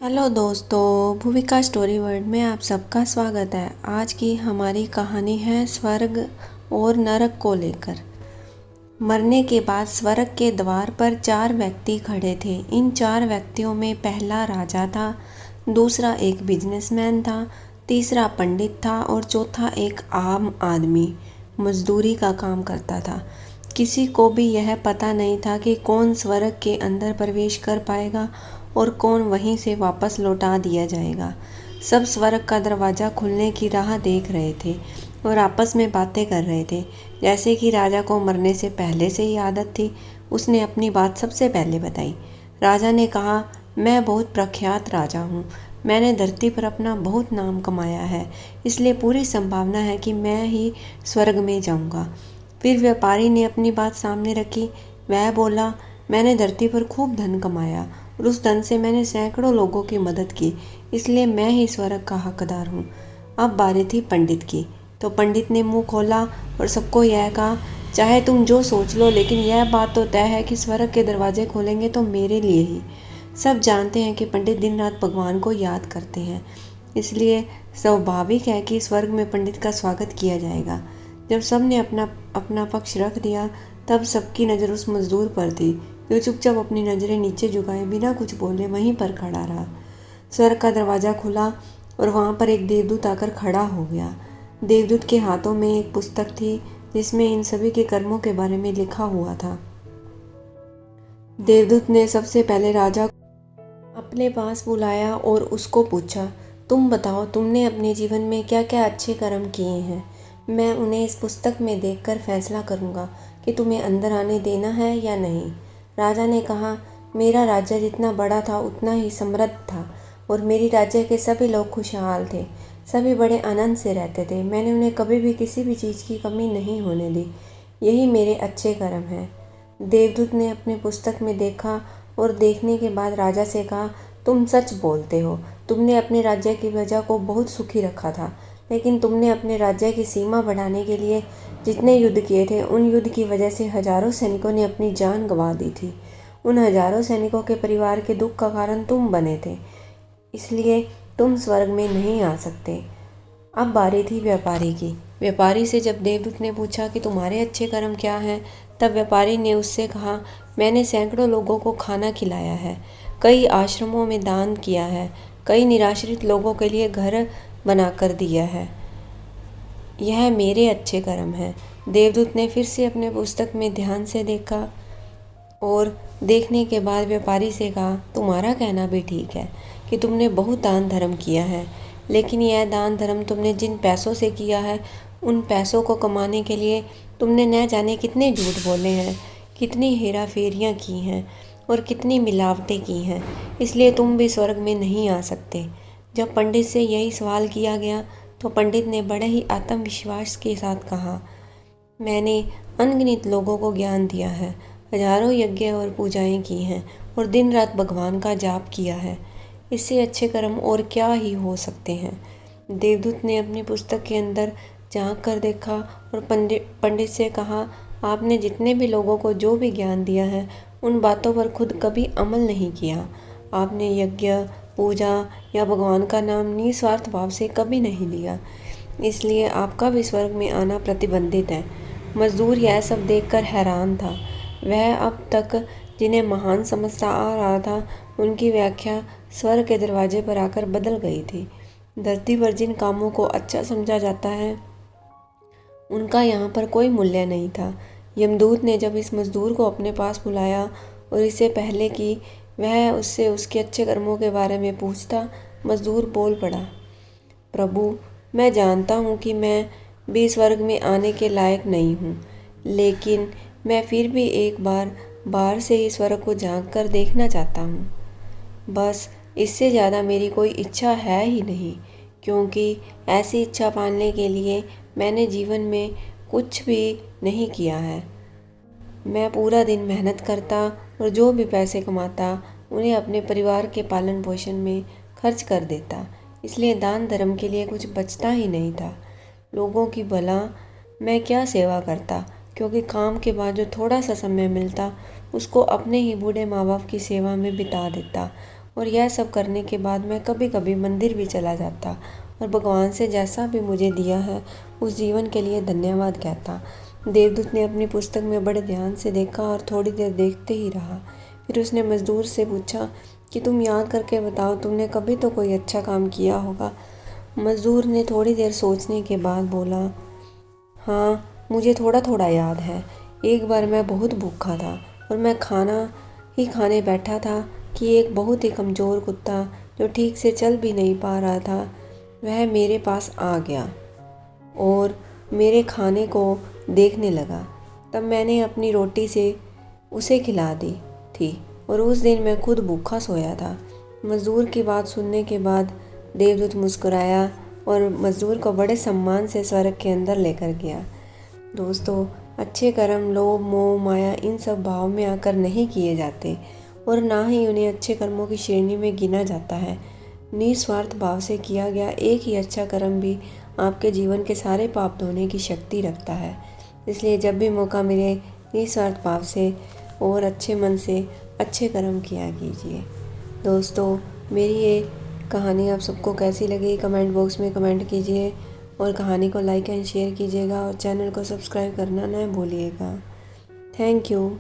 Hello दोस्तों, Bhuvika story world में आप सबका स्वागत है। आज की हमारी कहानी है स्वर्ग और नरक को लेकर। मरने के बाद स्वर्ग के द्वार पर 4 व्यक्ति खड़े थे। इन 4 व्यक्तियों में पहला राजा था, दूसरा एक बिजनेसमैन था, तीसरा पंडित था और चौथा एक आम आदमी मजदूरी का काम करता था। किसी को भी यह पता नहीं था कि कौन स्वर्ग के अंदर प्रवेश कर पाएगा और कौन वहीं से वापस लौटा दिया जाएगा। सब स्वर्ग का दरवाज़ा खुलने की राह देख रहे थे और आपस में बातें कर रहे थे। जैसे कि राजा को मरने से पहले से ही आदत थी, उसने अपनी बात सबसे पहले बताई। राजा ने कहा, मैं बहुत प्रख्यात राजा हूँ। मैंने धरती पर अपना बहुत नाम कमाया है, इसलिए पूरी संभावना है कि मैं ही स्वर्ग में जाऊँगा। फिर व्यापारी ने अपनी बात सामने रखी। वह बोला, मैंने धरती पर खूब धन कमाया और उस धन से मैंने सैकड़ों लोगों की मदद की, इसलिए मैं ही स्वर्ग का हकदार हूँ। अब बारी थी पंडित की। तो पंडित ने मुंह खोला और सबको यह कहा, चाहे तुम जो सोच लो, लेकिन यह बात तो तय है कि स्वर्ग के दरवाजे खोलेंगे तो मेरे लिए ही। सब जानते हैं कि पंडित दिन रात भगवान को याद करते हैं, इसलिए स्वाभाविक है कि स्वर्ग में पंडित का स्वागत किया जाएगा। जब सब ने अपना अपना पक्ष रख दिया, तब सबकी नज़र उस मजदूर पर थी जो चुपचाप अपनी नज़रें नीचे झुकाए बिना कुछ बोले वहीं पर खड़ा रहा। स्वर्ग का दरवाज़ा खुला और वहाँ पर एक देवदूत आकर खड़ा हो गया। देवदूत के हाथों में एक पुस्तक थी जिसमें इन सभी के कर्मों के बारे में लिखा हुआ था। देवदूत ने सबसे पहले राजा को अपने पास बुलाया और उसको पूछा, तुम बताओ, तुमने अपने जीवन में क्या क्या अच्छे कर्म किए हैं। मैं उन्हें इस पुस्तक में देखकर फैसला करूँगा कि तुम्हें अंदर आने देना है या नहीं। राजा ने कहा, मेरा राज्य जितना बड़ा था उतना ही समृद्ध था और मेरी राज्य के सभी लोग खुशहाल थे। सभी बड़े आनंद से रहते थे। मैंने उन्हें कभी भी किसी भी चीज़ की कमी नहीं होने दी। यही मेरे अच्छे कर्म हैं। देवदूत ने अपने पुस्तक में देखा और देखने के बाद राजा से कहा, तुम सच बोलते हो। तुमने अपने राज्य की प्रजा को बहुत सुखी रखा था, लेकिन तुमने अपने राज्य की सीमा बढ़ाने के लिए जितने युद्ध किए थे, उन युद्ध की वजह से हजारों सैनिकों ने अपनी जान गंवा दी थी। उन हजारों सैनिकों के परिवार के दुख का कारण तुम बने थे, इसलिए तुम स्वर्ग में नहीं आ सकते। अब बारी थी व्यापारी की। व्यापारी से जब देवदूत ने पूछा कि तुम्हारे अच्छे कर्म क्या हैं, तब व्यापारी ने उससे कहा, मैंने सैकड़ों लोगों को खाना खिलाया है, कई आश्रमों में दान किया है, कई निराश्रित लोगों के लिए घर बनाकर दिया है। यह मेरे अच्छे कर्म हैं। देवदूत ने फिर से अपने पुस्तक में ध्यान से देखा और देखने के बाद व्यापारी से कहा, तुम्हारा कहना भी ठीक है कि तुमने बहुत दान धर्म किया है, लेकिन यह दान धर्म तुमने जिन पैसों से किया है, उन पैसों को कमाने के लिए तुमने न जाने कितने झूठ बोले हैं, कितनी हेरा फेरियाँ की हैं और कितनी मिलावटें की हैं, इसलिए तुम भी स्वर्ग में नहीं आ सकते। जब पंडित से यही सवाल किया गया तो पंडित ने बड़े ही आत्मविश्वास के साथ कहा, मैंने अनगिनत लोगों को ज्ञान दिया है, हजारों यज्ञ और पूजाएं की हैं और दिन रात भगवान का जाप किया है। इससे अच्छे कर्म और क्या ही हो सकते हैं। देवदूत ने अपनी पुस्तक के अंदर झांक कर देखा और पंडित से कहा, आपने जितने भी लोगों को जो भी ज्ञान दिया है, उन बातों पर खुद कभी अमल नहीं किया। आपने यज्ञ, पूजा या भगवान का नाम निस्वार्थ भाव से कभी नहीं लिया, इसलिए आपका भी स्वर्ग में आना प्रतिबंधित है। मजदूर यह सब देखकर हैरान था। वह अब तक जिन्हें महान समझता आ रहा था, उनकी व्याख्या स्वर्ग के दरवाजे पर आकर बदल गई थी। धरती पर जिन कामों को अच्छा समझा जाता है, उनका यहाँ पर कोई मूल्य नहीं था। यमदूत ने जब इस मजदूर को अपने पास बुलाया और इससे पहले कि वह उससे उसके अच्छे कर्मों के बारे में पूछता, मजदूर बोल पड़ा, प्रभु, मैं जानता हूँ कि मैं भी स्वर्ग में आने के लायक नहीं हूँ, लेकिन मैं फिर भी एक बार बाहर से ही स्वर्ग को झांक कर देखना चाहता हूँ। बस इससे ज़्यादा मेरी कोई इच्छा है ही नहीं, क्योंकि ऐसी इच्छा पालने के लिए मैंने जीवन में कुछ भी नहीं किया है। मैं पूरा दिन मेहनत करता और जो भी पैसे कमाता उन्हें अपने परिवार के पालन पोषण में खर्च कर देता, इसलिए दान धर्म के लिए कुछ बचता ही नहीं था। लोगों की भला मैं क्या सेवा करता, क्योंकि काम के बाद जो थोड़ा सा समय मिलता उसको अपने ही बूढ़े माँ बाप की सेवा में बिता देता और यह सब करने के बाद मैं कभी कभी मंदिर भी चला जाता और भगवान से जैसा भी मुझे दिया है उस जीवन के लिए धन्यवाद कहता। देवदूत ने अपनी पुस्तक में बड़े ध्यान से देखा और थोड़ी देर देखते ही रहा। फिर उसने मज़दूर से पूछा कि तुम याद करके बताओ, तुमने कभी तो कोई अच्छा काम किया होगा। मज़दूर ने थोड़ी देर सोचने के बाद बोला, हाँ, मुझे थोड़ा थोड़ा याद है। एक बार मैं बहुत भूखा था और मैं खाना ही खाने बैठा था कि एक बहुत ही कमज़ोर कुत्ता जो ठीक से चल भी नहीं पा रहा था वह मेरे पास आ गया और मेरे खाने को देखने लगा। तब मैंने अपनी रोटी से उसे खिला दी थी और उस दिन मैं खुद भूखा सोया था। मज़दूर की बात सुनने के बाद देवदूत मुस्कुराया और मज़दूर को बड़े सम्मान से स्वर्ग के अंदर लेकर गया। दोस्तों, अच्छे कर्म लोभ मोह माया इन सब भाव में आकर नहीं किए जाते और ना ही उन्हें अच्छे कर्मों की श्रेणी में गिना जाता है। निस्वार्थ भाव से किया गया एक ही अच्छा कर्म भी आपके जीवन के सारे पाप धोने की शक्ति रखता है। इसलिए जब भी मौका मिले निस्वार्थ भाव से और अच्छे मन से अच्छे कर्म किया कीजिए। दोस्तों, मेरी ये कहानी आप सबको कैसी लगी कमेंट बॉक्स में कमेंट कीजिए और कहानी को लाइक एंड शेयर कीजिएगा और चैनल को सब्सक्राइब करना न भूलिएगा। Thank you.